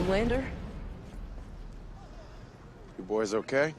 Homelander? You boys okay?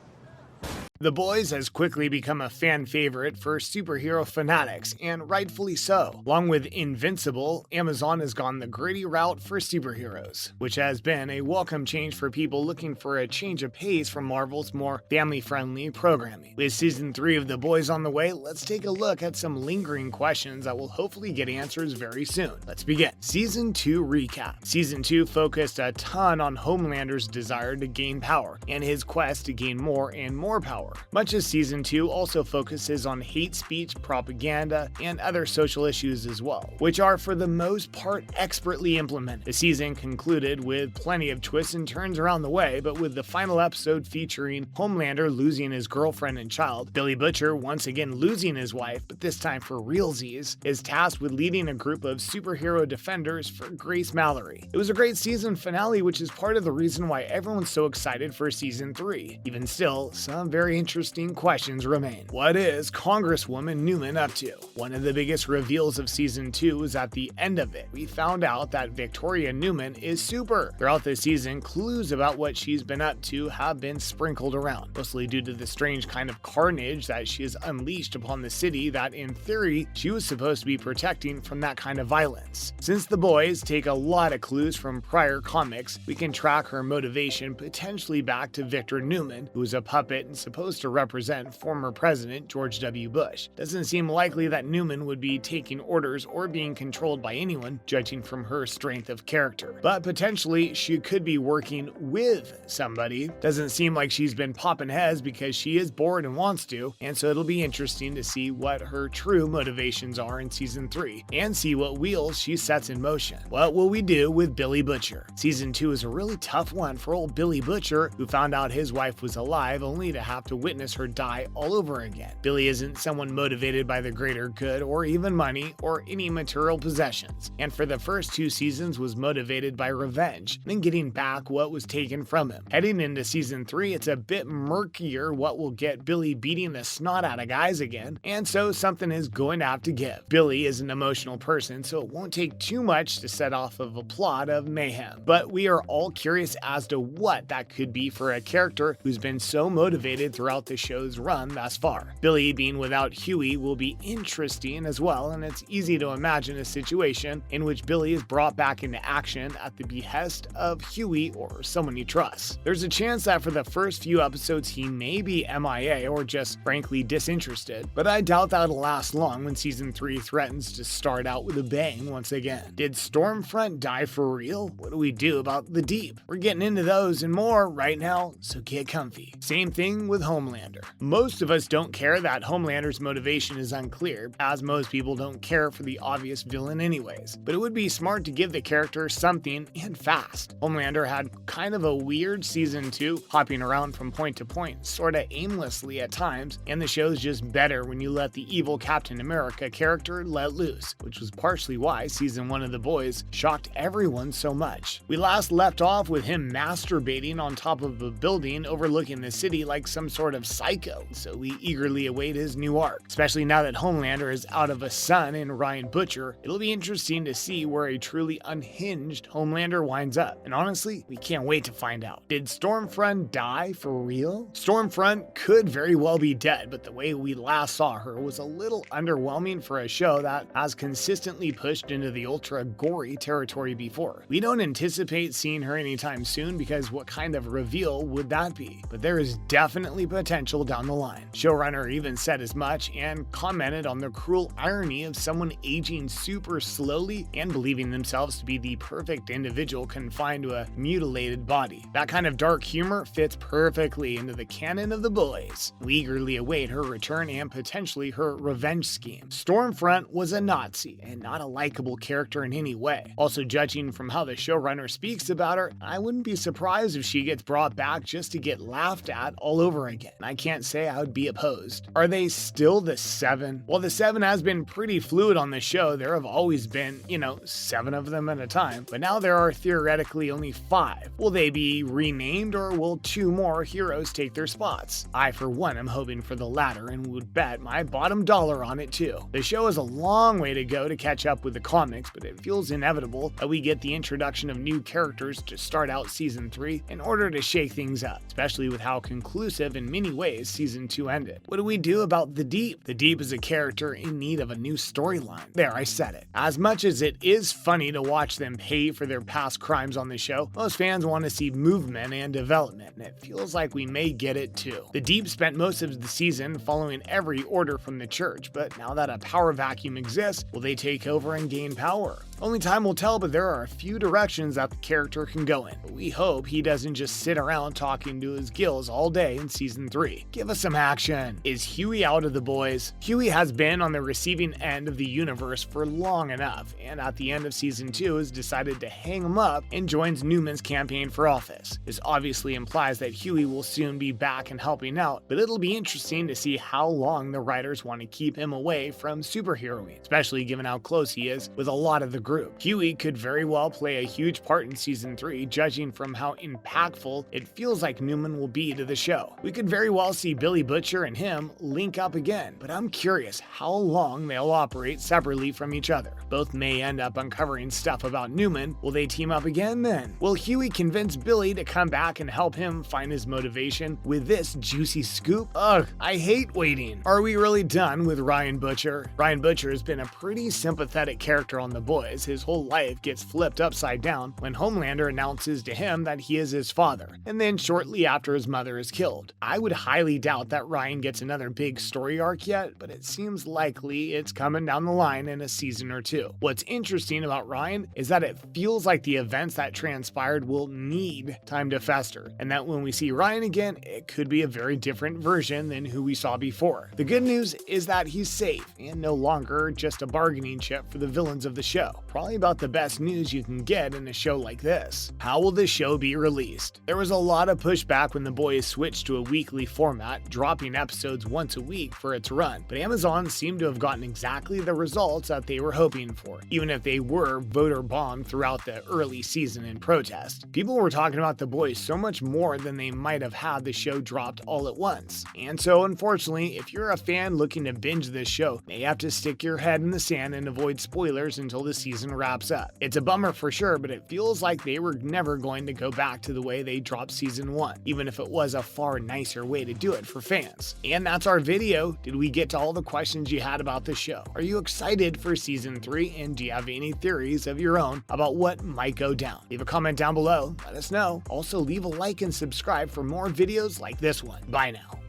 The Boys has quickly become a fan favorite for superhero fanatics, and rightfully so. Along with Invincible, Amazon has gone the gritty route for superheroes, which has been a welcome change for people looking for a change of pace from Marvel's more family-friendly programming. With Season 3 of The Boys on the way, let's take a look at some lingering questions that will hopefully get answers very soon. Let's begin. Season 2 recap. Season 2 focused a ton on Homelander's desire to gain power, and his quest to gain more and more power. Much as Season 2 also focuses on hate speech, propaganda, and other social issues as well, which are for the most part expertly implemented. The season concluded with plenty of twists and turns around the way, but with the final episode featuring Homelander losing his girlfriend and child, Billy Butcher once again losing his wife, but this time for realsies, is tasked with leading a group of superhero defenders for Grace Mallory. It was a great season finale, which is part of the reason why everyone's so excited for Season 3. Even still, some very interesting questions remain. What is Congresswoman Neumann up to? One of the biggest reveals of Season 2 is at the end of it. We found out that Victoria Neumann is super. Throughout the season, clues about what she's been up to have been sprinkled around, mostly due to the strange kind of carnage that she has unleashed upon the city that, in theory, she was supposed to be protecting from that kind of violence. Since The Boys take a lot of clues from prior comics, we can track her motivation potentially back to Victor Neumann, who was a puppet and supposed to represent former President George W. Bush. Doesn't seem likely that Neumann would be taking orders or being controlled by anyone, judging from her strength of character. But potentially, she could be working with somebody. Doesn't seem like she's been popping heads because she is bored and wants to, and so it'll be interesting to see what her true motivations are in Season 3, and see what wheels she sets in motion. What will we do with Billy Butcher? Season 2 is a really tough one for old Billy Butcher, who found out his wife was alive only to have to witness her die all over again. Billy isn't someone motivated by the greater good or even money or any material possessions, and for the first 2 seasons was motivated by revenge, then getting back what was taken from him. Heading into Season 3, it's a bit murkier what will get Billy beating the snot out of guys again, and so something is going to have to give. Billy is an emotional person, so it won't take too much to set off of a plot of mayhem, but we are all curious as to what that could be for a character who's been so motivated throughout the show's run thus far. Billy being without Huey will be interesting as well, and it's easy to imagine a situation in which Billy is brought back into action at the behest of Huey or someone he trusts. There's a chance that for the first few episodes he may be MIA or just frankly disinterested, but I doubt that'll last long when Season 3 threatens to start out with a bang once again. Did Stormfront die for real? What do we do about the Deep? We're getting into those and more right now, so get comfy. Same thing with Homelander. Most of us don't care that Homelander's motivation is unclear, as most people don't care for the obvious villain anyways, but it would be smart to give the character something and fast. Homelander had kind of a weird Season 2, hopping around from point to point, sorta aimlessly at times, and the show's just better when you let the evil Captain America character let loose, which was partially why Season 1 of The Boys shocked everyone so much. We last left off with him masturbating on top of a building overlooking the city like some sort of psycho, so we eagerly await his new arc. Especially now that Homelander is out of a son in Ryan Butcher, it'll be interesting to see where a truly unhinged Homelander winds up, and honestly, we can't wait to find out. Did Stormfront die for real? Stormfront could very well be dead, but the way we last saw her was a little underwhelming for a show that has consistently pushed into the ultra gory territory before. We don't anticipate seeing her anytime soon because what kind of reveal would that be? But there is definitely potential down the line. Showrunner even said as much and commented on the cruel irony of someone aging super slowly and believing themselves to be the perfect individual confined to a mutilated body. That kind of dark humor fits perfectly into the canon of The Boys. We eagerly await her return and potentially her revenge scheme. Stormfront was a Nazi and not a likable character in any way. Also, judging from how the showrunner speaks about her, I wouldn't be surprised if she gets brought back just to get laughed at all over again. again. I can't say I would be opposed. Are they still the 7? Well, the 7 has been pretty fluid on the show. There have always been, 7 of them at a time, but now there are theoretically only 5. Will they be renamed, or will 2 more heroes take their spots? I, for one, am hoping for the latter and would bet my bottom dollar on it too. The show has a long way to go to catch up with the comics, but it feels inevitable that we get the introduction of new characters to start out season 3 in order to shake things up, especially with how conclusive in many ways season 2 ended. What do we do about the Deep? The Deep is a character in need of a new storyline. There, I said it. As much as it is funny to watch them pay for their past crimes on the show, most fans want to see movement and development, and it feels like we may get it too. The Deep spent most of the season following every order from the church, but now that a power vacuum exists, will they take over and gain power? Only time will tell, but there are a few directions that the character can go in. We hope he doesn't just sit around talking to his gills all day in season 3. Give us some action. Is Huey out of the boys? Huey has been on the receiving end of the universe for long enough, and at the end of season 2 has decided to hang him up and joins Neuman's campaign for office. This obviously implies that Huey will soon be back and helping out, but it'll be interesting to see how long the writers want to keep him away from superheroing, especially given how close he is with a lot of the group. Huey could very well play a huge part in season 3, judging from how impactful it feels like Neumann will be to the show. We could very well see Billy Butcher and him link up again, but I'm curious how long they'll operate separately from each other. Both may end up uncovering stuff about Neumann. Will they team up again then? Will Huey convince Billy to come back and help him find his motivation with this juicy scoop? Ugh, I hate waiting. Are we really done with Ryan Butcher? Ryan Butcher has been a pretty sympathetic character on The Boys. His whole life gets flipped upside down when Homelander announces to him that he is his father, and then shortly after his mother is killed. I would highly doubt that Ryan gets another big story arc yet, but it seems likely it's coming down the line in a season or 2. What's interesting about Ryan is that it feels like the events that transpired will need time to fester, and that when we see Ryan again, it could be a very different version than who we saw before. The good news is that he's safe and no longer just a bargaining chip for the villains of the show. Probably about the best news you can get in a show like this. How will the show be released? There was a lot of pushback when The Boys switched to a weekly format, dropping episodes once a week for its run, but Amazon seemed to have gotten exactly the results that they were hoping for, even if they were voter bombed throughout the early season in protest. People were talking about The Boys so much more than they might have had the show dropped all at once. And so, unfortunately, if you're a fan looking to binge this show, you may have to stick your head in the sand and avoid spoilers until the season wraps up. It's a bummer for sure, but it feels like they were never going to go back to the way they dropped season 1, even if it was a far nicer way to do it for fans. And that's our video. Did we get to all the questions you had about the show? Are you excited for season 3, and do you have any theories of your own about what might go down? Leave a comment down below, let us know. Also, leave a like and subscribe for more videos like this one. Bye now.